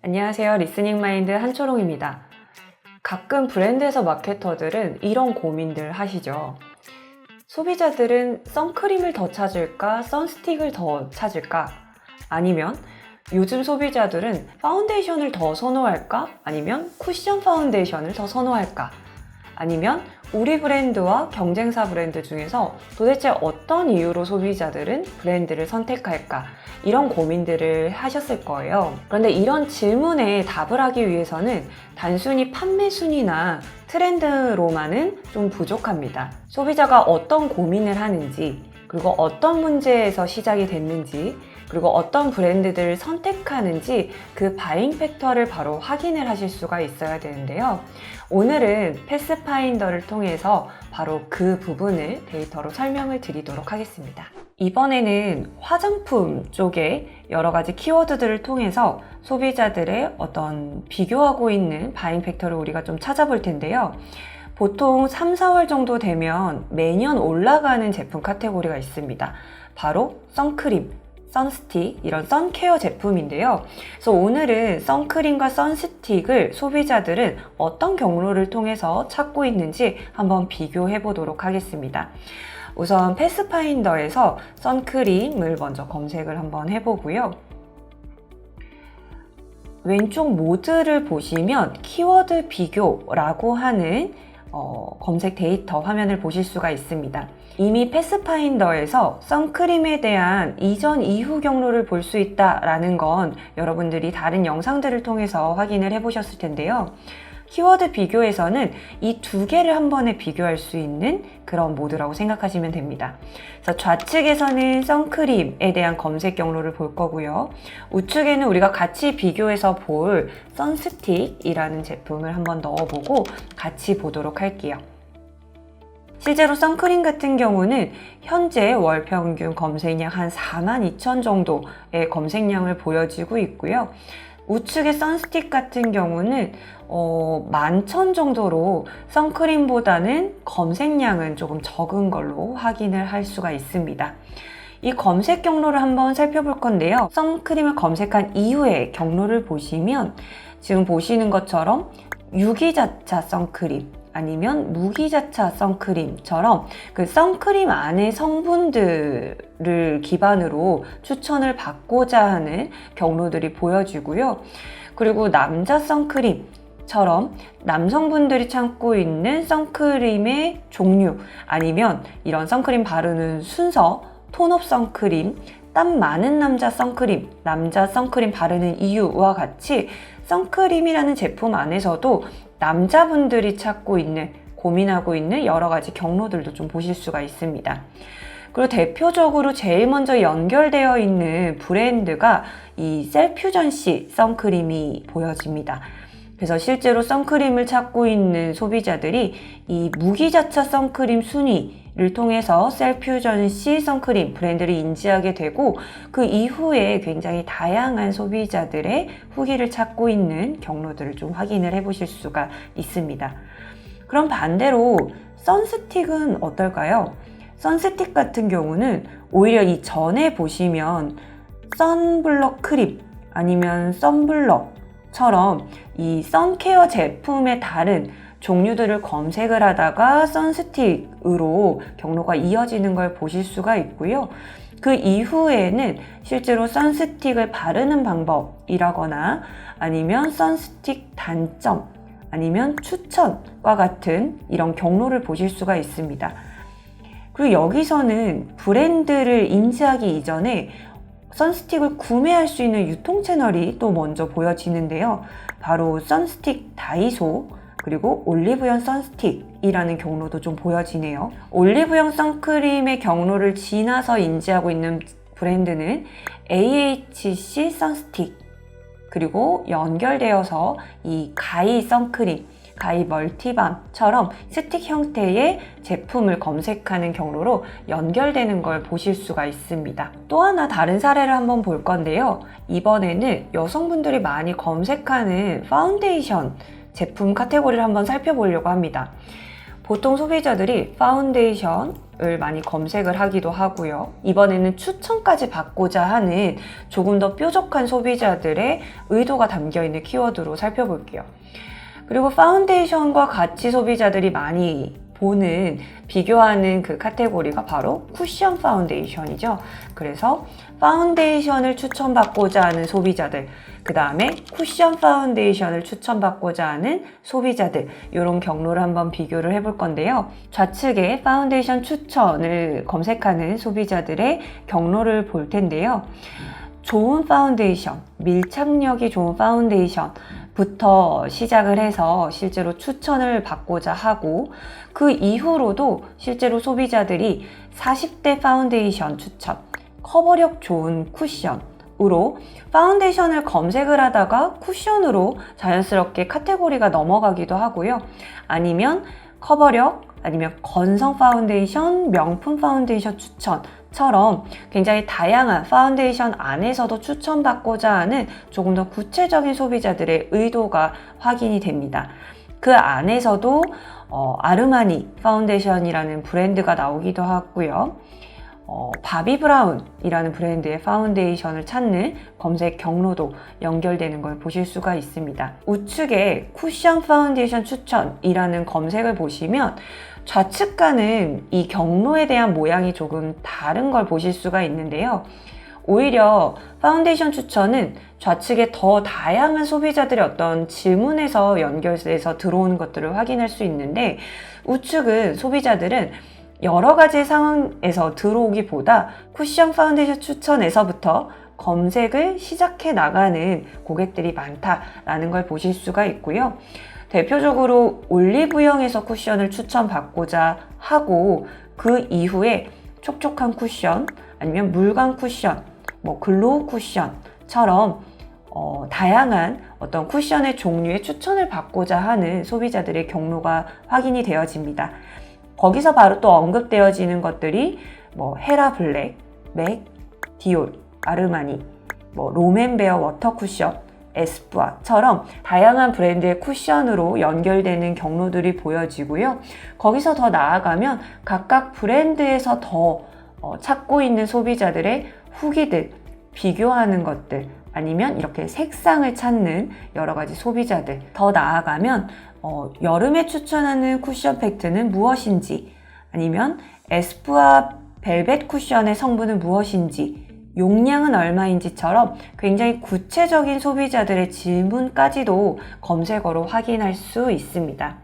안녕하세요. 리스닝 마인드 한초롱입니다. 가끔 브랜드에서 마케터들은 이런 고민들 하시죠. 소비자들은 선크림을 더 찾을까, 선스틱을 더 찾을까? 아니면 요즘 소비자들은 파운데이션을 더 선호할까? 아니면 쿠션 파운데이션을 더 선호할까? 아니면 우리 브랜드와 경쟁사 브랜드 중에서 도대체 어떤 이유로 소비자들은 브랜드를 선택할까? 이런 고민들을 하셨을 거예요. 그런데 이런 질문에 답을 하기 위해서는 단순히 판매 순위나 트렌드로만은 좀 부족합니다. 소비자가 어떤 고민을 하는지, 그리고 어떤 문제에서 시작이 됐는지, 그리고 어떤 브랜드들을 선택하는지 그 바잉 팩터를 바로 확인을 하실 수가 있어야 되는데요. 오늘은 패스파인더를 통해서 바로 그 부분을 데이터로 설명을 드리도록 하겠습니다. 이번에는 화장품 쪽에 여러 가지 키워드들을 통해서 소비자들의 어떤 비교하고 있는 바잉 팩터를 우리가 좀 찾아볼 텐데요. 보통 3, 4월 정도 되면 매년 올라가는 제품 카테고리가 있습니다. 바로 선크림, 선스틱, 이런 선케어 제품인데요. 그래서 오늘은 선크림과 선스틱을 소비자들은 어떤 경로를 통해서 찾고 있는지 한번 비교해 보도록 하겠습니다. 우선 패스파인더에서 선크림을 먼저 검색을 한번 해보고요. 왼쪽 모드를 보시면 키워드 비교라고 하는 검색 데이터 화면을 보실 수가 있습니다. 이미 패스파인더에서 선크림에 대한 이전 이후 경로를 볼 수 있다라는 건 여러분들이 다른 영상들을 통해서 확인을 해보셨을 텐데요. 키워드 비교에서는 이 두 개를 한 번에 비교할 수 있는 그런 모드라고 생각하시면 됩니다. 그래서 좌측에서는 선크림에 대한 검색 경로를 볼 거고요. 우측에는 우리가 같이 비교해서 볼 선스틱이라는 제품을 한번 넣어보고 같이 보도록 할게요. 실제로 선크림 같은 경우는 현재 월 평균 검색량 한 42,000 정도의 검색량을 보여지고 있고요. 우측의 선스틱 같은 경우는 11,000 정도로 선크림보다는 검색량은 조금 적은 걸로 확인을 할 수가 있습니다. 이 검색 경로를 한번 살펴볼 건데요. 선크림을 검색한 이후에 경로를 보시면 지금 보시는 것처럼 유기자차 선크림, 아니면 무기자차 선크림처럼 그 선크림 안의 성분들을 기반으로 추천을 받고자 하는 경로들이 보여지고요. 그리고 남자 선크림처럼 남성분들이 찾고 있는 선크림의 종류, 아니면 이런 선크림 바르는 순서, 톤업 선크림, 땀 많은 남자 선크림, 남자 선크림 바르는 이유와 같이 선크림이라는 제품 안에서도 남자분들이 찾고 있는, 고민하고 있는 여러 가지 경로들도 좀 보실 수가 있습니다. 그리고 대표적으로 제일 먼저 연결되어 있는 브랜드가 이 셀퓨전시 선크림이 보여집니다. 그래서 실제로 선크림을 찾고 있는 소비자들이 이 무기자차 선크림 순위를 통해서 셀퓨전시 선크림 브랜드를 인지하게 되고, 그 이후에 굉장히 다양한 소비자들의 후기를 찾고 있는 경로들을 좀 확인을 해 보실 수가 있습니다. 그럼 반대로 선스틱은 어떨까요? 선스틱 같은 경우는 오히려 이 전에 보시면 선블럭 크림 아니면 선블럭처럼 이 선케어 제품의 다른 종류들을 검색을 하다가 선스틱으로 경로가 이어지는 걸 보실 수가 있고요. 그 이후에는 실제로 선스틱을 바르는 방법이라거나 아니면 선스틱 단점, 아니면 추천과 같은 이런 경로를 보실 수가 있습니다. 그리고 여기서는 브랜드를 인지하기 이전에 선스틱을 구매할 수 있는 유통 채널이 또 먼저 보여지는데요. 바로 선스틱 다이소, 그리고 올리브영 선스틱이라는 경로도 좀 보여지네요. 올리브영 선크림의 경로를 지나서 인지하고 있는 브랜드는 AHC 선스틱, 그리고 연결되어서 이 가이 선크림, 가이 멀티밤처럼 스틱 형태의 제품을 검색하는 경로로 연결되는 걸 보실 수가 있습니다. 또 하나 다른 사례를 한번 볼 건데요. 이번에는 여성분들이 많이 검색하는 파운데이션 제품 카테고리를 한번 살펴보려고 합니다. 보통 소비자들이 파운데이션을 많이 검색을 하기도 하고요. 이번에는 추천까지 받고자 하는 조금 더 뾰족한 소비자들의 의도가 담겨있는 키워드로 살펴볼게요. 그리고 파운데이션과 같이 소비자들이 많이 비교하는 그 카테고리가 바로 쿠션 파운데이션이죠. 그래서 파운데이션을 추천받고자 하는 소비자들, 그 다음에 쿠션 파운데이션을 추천받고자 하는 소비자들, 이런 경로를 한번 비교를 해볼 건데요. 좌측에 파운데이션 추천을 검색하는 소비자들의 경로를 볼 텐데요. 좋은 파운데이션, 밀착력이 좋은 파운데이션 부터 시작을 해서 실제로 추천을 받고자 하고, 그 이후로도 실제로 소비자들이 40대 파운데이션 추천, 커버력 좋은 쿠션으로 파운데이션을 검색을 하다가 쿠션으로 자연스럽게 카테고리가 넘어가기도 하고요. 아니면 커버력, 아니면 건성 파운데이션, 명품 파운데이션 추천처럼 굉장히 다양한 파운데이션 안에서도 추천받고자 하는 조금 더 구체적인 소비자들의 의도가 확인이 됩니다. 그 안에서도 아르마니 파운데이션이라는 브랜드가 나오기도 하고요. 바비 브라운이라는 브랜드의 파운데이션을 찾는 검색 경로도 연결되는 걸 보실 수가 있습니다. 우측에 쿠션 파운데이션 추천이라는 검색을 보시면 좌측과는 이 경로에 대한 모양이 조금 다른 걸 보실 수가 있는데요. 오히려 파운데이션 추천은 좌측에 더 다양한 소비자들의 어떤 질문에서 연결돼서 들어오는 것들을 확인할 수 있는데, 우측은 소비자들은 여러 가지 상황에서 들어오기보다 쿠션 파운데이션 추천에서부터 검색을 시작해 나가는 고객들이 많다라는 걸 보실 수가 있고요. 대표적으로 올리브영에서 쿠션을 추천받고자 하고, 그 이후에 촉촉한 쿠션, 아니면 물광 쿠션, 글로우 쿠션처럼 다양한 어떤 쿠션의 종류의 추천을 받고자 하는 소비자들의 경로가 확인이 되어집니다. 거기서 바로 또 언급되어지는 것들이 헤라 블랙, 맥, 디올, 아르마니, 롬앤베어 워터 쿠션, 에스쁘아처럼 다양한 브랜드의 쿠션으로 연결되는 경로들이 보여지고요. 거기서 더 나아가면 각각 브랜드에서 더 찾고 있는 소비자들의 후기들, 비교하는 것들, 아니면 이렇게 색상을 찾는 여러 가지 소비자들, 더 나아가면 여름에 추천하는 쿠션 팩트는 무엇인지, 아니면 에스쁘아 벨벳 쿠션의 성분은 무엇인지, 용량은 얼마인지처럼 굉장히 구체적인 소비자들의 질문까지도 검색어로 확인할 수 있습니다.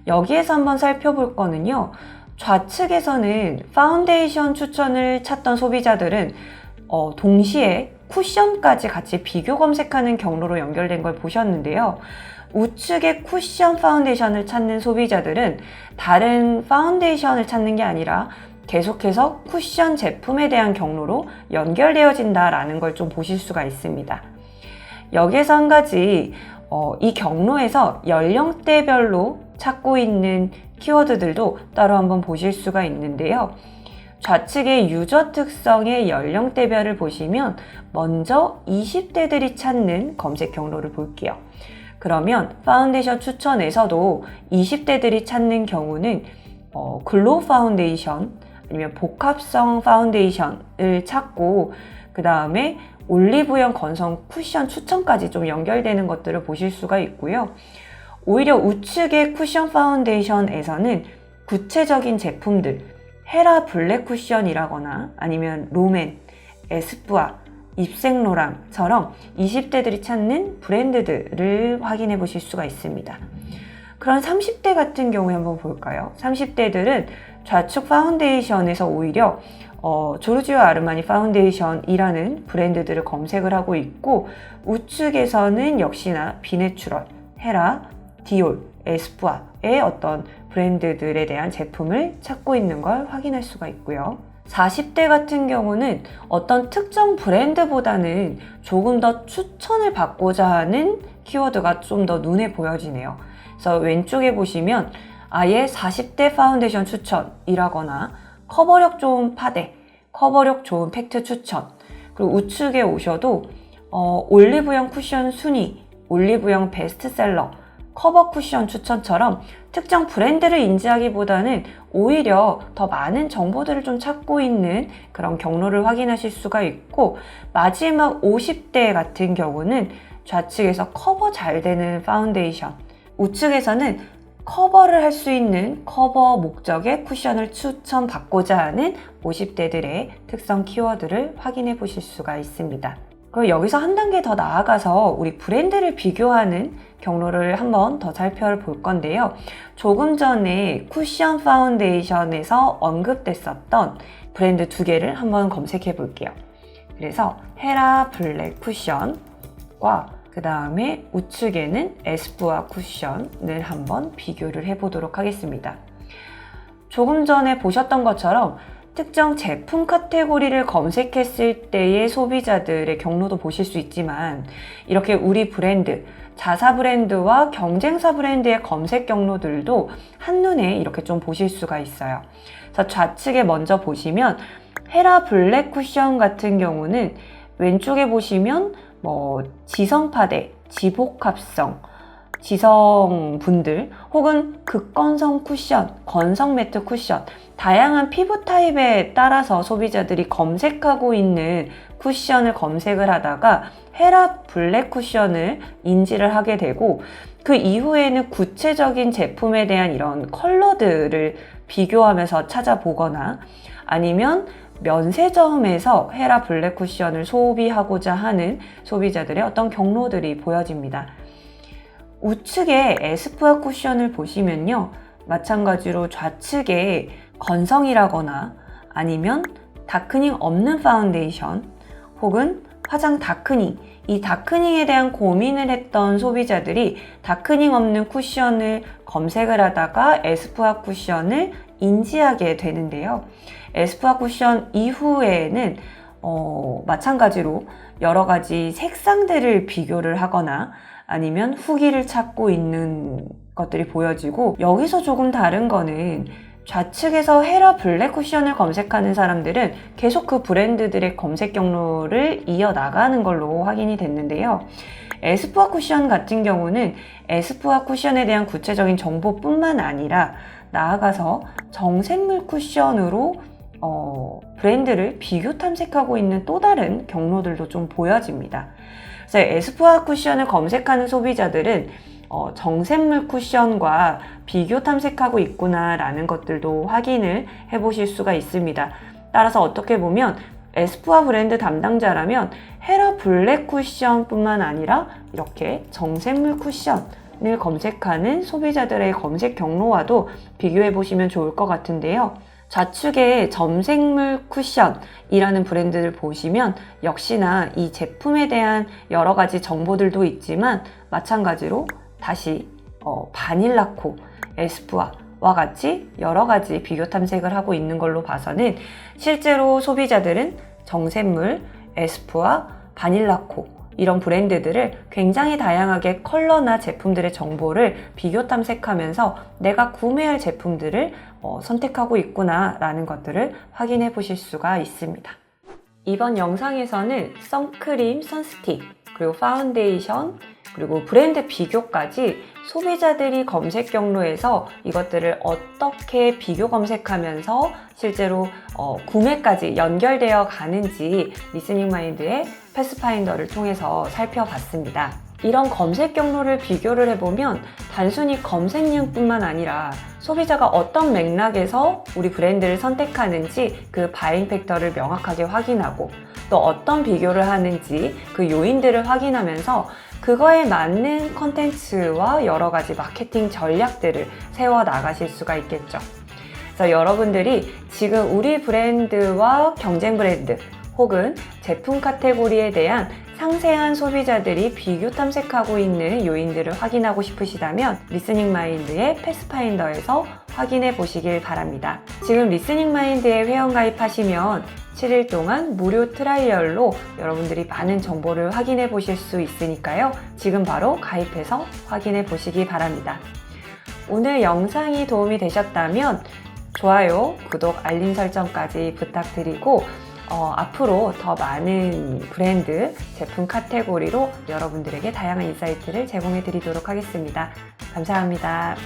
여기에서 한번 살펴볼 거는요, 좌측에서는 파운데이션 추천을 찾던 소비자들은 동시에 쿠션까지 같이 비교 검색하는 경로로 연결된 걸 보셨는데요. 우측의 쿠션 파운데이션을 찾는 소비자들은 다른 파운데이션을 찾는 게 아니라 계속해서 쿠션 제품에 대한 경로로 연결되어진다라는 걸 좀 보실 수가 있습니다. 여기에서 한 가지 이 경로에서 연령대별로 찾고 있는 키워드들도 따로 한번 보실 수가 있는데요. 좌측의 유저 특성의 연령대별을 보시면 먼저 20대들이 찾는 검색 경로를 볼게요. 그러면 파운데이션 추천에서도 20대들이 찾는 경우는 글로우 파운데이션, 아니면 복합성 파운데이션을 찾고, 그 다음에 올리브영 건성 쿠션 추천까지 좀 연결되는 것들을 보실 수가 있고요. 오히려 우측의 쿠션 파운데이션에서는 구체적인 제품들, 헤라 블랙 쿠션이라거나 아니면 롬앤, 에스쁘아, 입생로랑처럼 20대들이 찾는 브랜드들을 확인해 보실 수가 있습니다. 그런 30대 같은 경우에 한번 볼까요? 30대들은 좌측 파운데이션에서 오히려 조르지오 아르마니 파운데이션이라는 브랜드들을 검색을 하고 있고, 우측에서는 역시나 비내추럴, 헤라, 디올, 에스쁘아의 어떤 브랜드들에 대한 제품을 찾고 있는 걸 확인할 수가 있고요. 40대 같은 경우는 어떤 특정 브랜드보다는 조금 더 추천을 받고자 하는 키워드가 좀 더 눈에 보여지네요. 그래서 왼쪽에 보시면 아예 40대 파운데이션 추천이라거나 커버력 좋은 파데, 커버력 좋은 팩트 추천, 그리고 우측에 오셔도 올리브영 쿠션 순위, 올리브영 베스트셀러, 커버 쿠션 추천처럼 특정 브랜드를 인지하기보다는 오히려 더 많은 정보들을 좀 찾고 있는 그런 경로를 확인하실 수가 있고, 마지막 50대 같은 경우는 좌측에서 커버 잘 되는 파운데이션, 우측에서는 커버를 할 수 있는 커버 목적의 쿠션을 추천받고자 하는 50대들의 특성 키워드를 확인해 보실 수가 있습니다. 그리고 여기서 한 단계 더 나아가서 우리 브랜드를 비교하는 경로를 한번 더 살펴볼 건데요. 조금 전에 쿠션 파운데이션에서 언급됐었던 브랜드 두 개를 한번 검색해 볼게요. 그래서 헤라 블랙 쿠션과 그 다음에 우측에는 에스쁘아 쿠션을 한번 비교를 해보도록 하겠습니다. 조금 전에 보셨던 것처럼 특정 제품 카테고리를 검색했을 때의 소비자들의 경로도 보실 수 있지만, 이렇게 우리 브랜드, 자사 브랜드와 경쟁사 브랜드의 검색 경로들도 한눈에 이렇게 좀 보실 수가 있어요. 그래서 좌측에 먼저 보시면 헤라 블랙 쿠션 같은 경우는 왼쪽에 보시면 지성파대, 지복합성, 지성분들 혹은 극건성 쿠션, 건성 매트 쿠션, 다양한 피부 타입에 따라서 소비자들이 검색하고 있는 쿠션을 검색을 하다가 헤라 블랙 쿠션을 인지를 하게 되고, 그 이후에는 구체적인 제품에 대한 이런 컬러들을 비교하면서 찾아보거나 아니면 면세점에서 헤라 블랙 쿠션을 소비하고자 하는 소비자들의 어떤 경로들이 보여집니다. 우측에 에스쁘아 쿠션을 보시면요, 마찬가지로 좌측에 건성이라거나 아니면 다크닝 없는 파운데이션 혹은 화장 다크닝, 이 다크닝에 대한 고민을 했던 소비자들이 다크닝 없는 쿠션을 검색을 하다가 에스쁘아 쿠션을 인지하게 되는데요. 에스쁘아 쿠션 이후에는 마찬가지로 여러 가지 색상들을 비교를 하거나 아니면 후기를 찾고 있는 것들이 보여지고, 여기서 조금 다른 거는 좌측에서 헤라 블랙 쿠션을 검색하는 사람들은 계속 그 브랜드들의 검색 경로를 이어나가는 걸로 확인이 됐는데요. 에스쁘아 쿠션 같은 경우는 에스쁘아 쿠션에 대한 구체적인 정보뿐만 아니라 나아가서 정샘물 쿠션으로 브랜드를 비교 탐색하고 있는 또 다른 경로들도 좀 보여집니다. 그래서 에스쁘아 쿠션을 검색하는 소비자들은 정샘물 쿠션과 비교 탐색하고 있구나라는 것들도 확인을 해보실 수가 있습니다. 따라서 어떻게 보면 에스쁘아 브랜드 담당자라면 헤라 블랙 쿠션뿐만 아니라 이렇게 정샘물 쿠션을 검색하는 소비자들의 검색 경로와도 비교해 보시면 좋을 것 같은데요. 좌측에 점생물 쿠션이라는 브랜드를 보시면 역시나 이 제품에 대한 여러 가지 정보들도 있지만, 마찬가지로 다시 바닐라코, 에스쁘아와 같이 여러 가지 비교 탐색을 하고 있는 걸로 봐서는 실제로 소비자들은 정샘물, 에스쁘아, 바닐라코 이런 브랜드들을 굉장히 다양하게 컬러나 제품들의 정보를 비교 탐색하면서 내가 구매할 제품들을 선택하고 있구나 라는 것들을 확인해 보실 수가 있습니다. 이번 영상에서는 선크림, 선스틱, 그리고 파운데이션, 그리고 브랜드 비교까지 소비자들이 검색 경로에서 이것들을 어떻게 비교 검색하면서 실제로 구매까지 연결되어 가는지 리스닝 마인드의 패스파인더를 통해서 살펴봤습니다. 이런 검색 경로를 비교를 해보면 단순히 검색량뿐만 아니라 소비자가 어떤 맥락에서 우리 브랜드를 선택하는지 그 바잉 팩터를 명확하게 확인하고, 또 어떤 비교를 하는지 그 요인들을 확인하면서 그거에 맞는 컨텐츠와 여러 가지 마케팅 전략들을 세워 나가실 수가 있겠죠. 그래서 여러분들이 지금 우리 브랜드와 경쟁 브랜드 혹은 제품 카테고리에 대한 상세한 소비자들이 비교 탐색하고 있는 요인들을 확인하고 싶으시다면 리스닝 마인드의 패스파인더에서 확인해 보시길 바랍니다. 지금 리스닝 마인드에 회원 가입하시면 7일 동안 무료 트라이얼로 여러분들이 많은 정보를 확인해 보실 수 있으니까요. 지금 바로 가입해서 확인해 보시기 바랍니다. 오늘 영상이 도움이 되셨다면 좋아요, 구독, 알림 설정까지 부탁드리고, 앞으로 더 많은 브랜드, 제품 카테고리로 여러분들에게 다양한 인사이트를 제공해 드리도록 하겠습니다. 감사합니다.